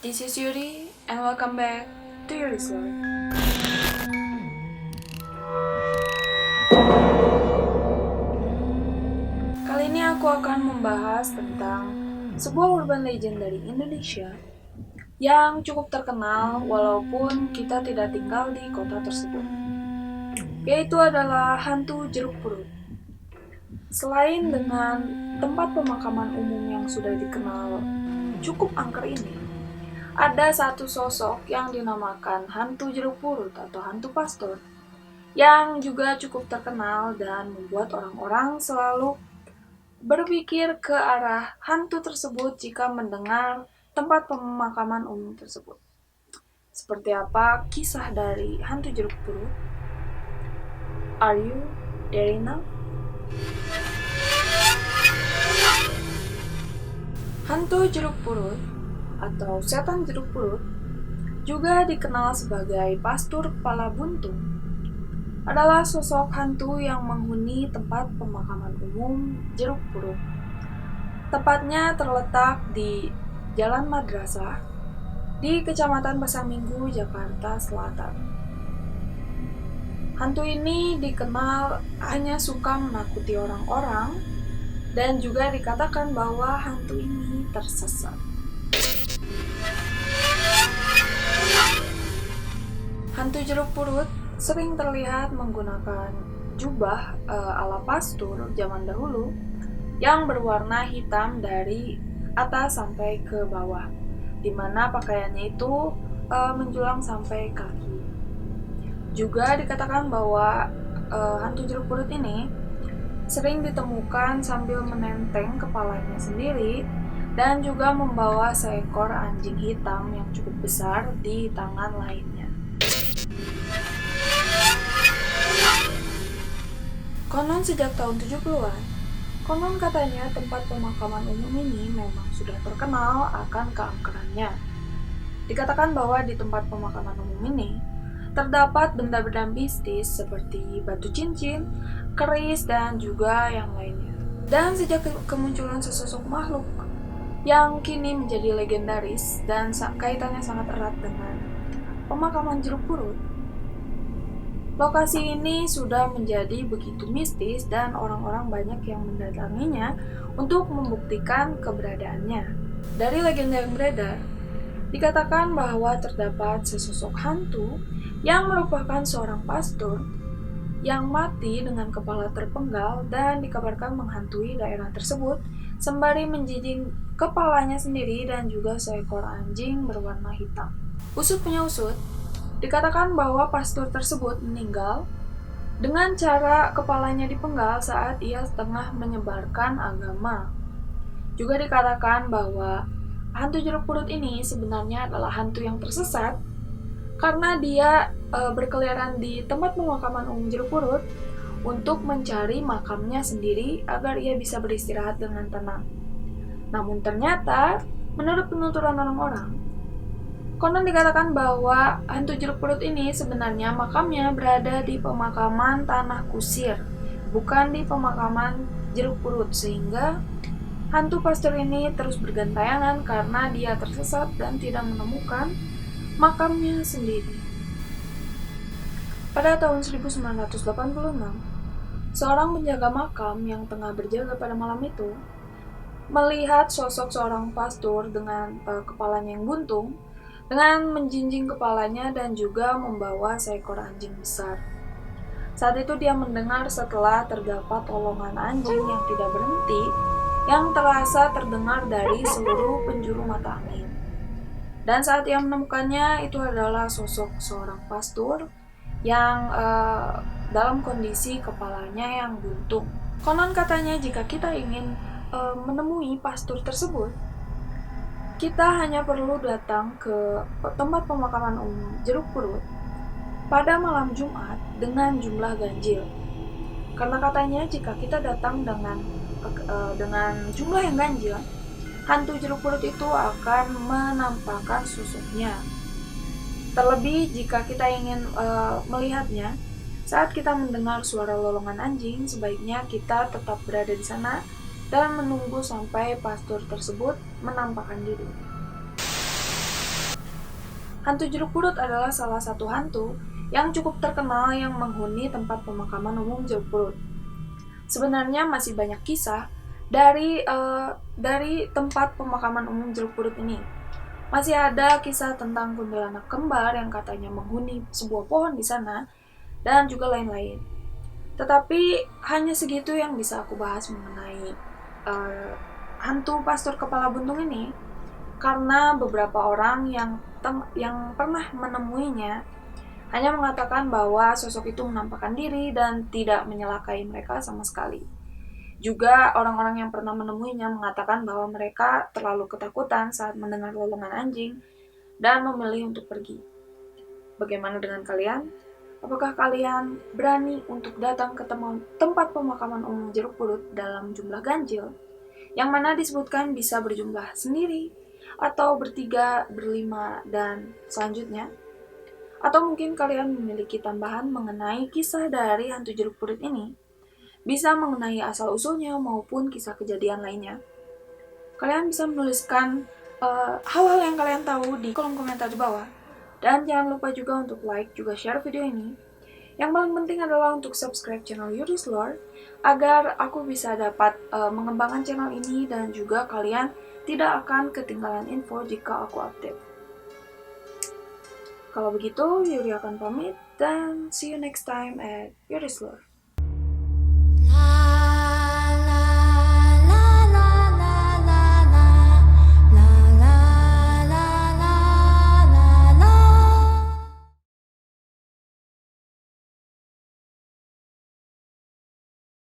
This is Yuri and welcome back to Yuri's Life. Kali ini aku akan membahas tentang sebuah urban legend dari Indonesia yang cukup terkenal walaupun kita tidak tinggal di kota tersebut, yaitu adalah hantu jeruk purut. Selain dengan tempat pemakaman umum yang sudah dikenal cukup angker ini, ada satu sosok yang dinamakan hantu jeruk purut atau hantu pastor yang juga cukup terkenal dan membuat orang-orang selalu berpikir ke arah hantu tersebut jika mendengar tempat pemakaman umum tersebut. Seperti apa kisah dari hantu jeruk purut? Are you there now? Hantu jeruk purut atau setan jeruk purut juga dikenal sebagai pastur kepala buntung adalah sosok hantu yang menghuni tempat pemakaman umum jeruk purut. Tepatnya terletak di Jalan Madrasah di Kecamatan Pasar Minggu, Jakarta Selatan. Hantu ini dikenal hanya suka menakuti orang-orang dan juga dikatakan bahwa hantu ini tersesat. Hantu jeruk purut sering terlihat menggunakan jubah ala pastur zaman dahulu yang berwarna hitam dari atas sampai ke bawah, di mana pakaiannya itu menjulang sampai kaki. Juga dikatakan bahwa hantu jeruk purut ini sering ditemukan sambil menenteng kepalanya sendiri dan juga membawa seekor anjing hitam yang cukup besar di tangan lainnya. Konon sejak tahun 70-an, konon katanya tempat pemakaman umum ini memang sudah terkenal akan keangkerannya. Dikatakan bahwa di tempat pemakaman umum ini terdapat benda-benda mistis seperti batu cincin, keris, dan juga yang lainnya. Dan sejak kemunculan sesosok makhluk yang kini menjadi legendaris dan kaitannya sangat erat dengan pemakaman jeruk purut, lokasi ini sudah menjadi begitu mistis dan orang-orang banyak yang mendatanginya untuk membuktikan keberadaannya. Dari legenda yang beredar, dikatakan bahwa terdapat sesosok hantu yang merupakan seorang pastor yang mati dengan kepala terpenggal dan dikabarkan menghantui daerah tersebut sembari menjinjing kepalanya sendiri dan juga seekor anjing berwarna hitam. Usut punya usut, dikatakan bahwa pastor tersebut meninggal dengan cara kepalanya dipenggal saat ia setengah menyebarkan agama. Juga dikatakan bahwa hantu jeruk purut ini sebenarnya adalah hantu yang tersesat karena dia berkeliaran di tempat pemakaman umum jeruk purut untuk mencari makamnya sendiri agar ia bisa beristirahat dengan tenang. Namun ternyata, menurut penuturan orang-orang, konon dikatakan bahwa hantu jeruk purut ini sebenarnya makamnya berada di pemakaman Tanah Kusir, bukan di pemakaman jeruk purut, sehingga hantu pastor ini terus bergentayangan karena dia tersesat dan tidak menemukan makamnya sendiri. Pada tahun 1986, seorang penjaga makam yang tengah berjaga pada malam itu melihat sosok seorang pastor dengan kepalanya yang buntung dengan menjinjing kepalanya dan juga membawa seekor anjing besar. Saat itu dia mendengar setelah terdapat tolongan anjing yang tidak berhenti yang terasa terdengar dari seluruh penjuru mata angin. Dan saat ia menemukannya, itu adalah sosok seorang pastor yang dalam kondisi kepalanya yang buntung. Konon katanya jika kita ingin menemui pastor tersebut, kita hanya perlu datang ke tempat pemakaman umum jeruk purut pada malam Jumat dengan jumlah ganjil. Karena katanya jika kita datang dengan jumlah yang ganjil, hantu jeruk purut itu akan menampakkan sosoknya. Terlebih jika kita ingin melihatnya, saat kita mendengar suara lolongan anjing, sebaiknya kita tetap berada di sana dan menunggu sampai pastor tersebut menampakkan diri. Hantu jeruk purut adalah salah satu hantu yang cukup terkenal yang menghuni tempat pemakaman umum jeruk purut. Sebenarnya masih banyak kisah dari tempat pemakaman umum jeruk purut ini. Masih ada kisah tentang kuntilanak kembar yang katanya menghuni sebuah pohon di sana, dan juga lain-lain. Tetapi hanya segitu yang bisa aku bahas mengenai uh, hantu pastor kepala buntung ini, karena beberapa orang yang pernah menemuinya hanya mengatakan bahwa sosok itu menampakkan diri dan tidak menyelakai mereka sama sekali. Juga orang-orang yang pernah menemuinya mengatakan bahwa mereka terlalu ketakutan saat mendengar lolongan anjing dan memilih untuk pergi. Bagaimana dengan kalian? Apakah kalian berani untuk datang ke tempat pemakaman umum jeruk purut dalam jumlah ganjil, yang mana disebutkan bisa berjumlah sendiri, atau bertiga, berlima, dan selanjutnya? Atau mungkin kalian memiliki tambahan mengenai kisah dari hantu jeruk purut ini, bisa mengenai asal-usulnya maupun kisah kejadian lainnya. Kalian bisa menuliskan hal-hal yang kalian tahu di kolom komentar di bawah. Dan jangan lupa juga untuk like juga share video ini. Yang paling penting adalah untuk subscribe channel Yuri's Lore agar aku bisa dapat mengembangkan channel ini dan juga kalian tidak akan ketinggalan info jika aku update. Kalau begitu, Yuri akan pamit dan see you next time at Yuri's Lore.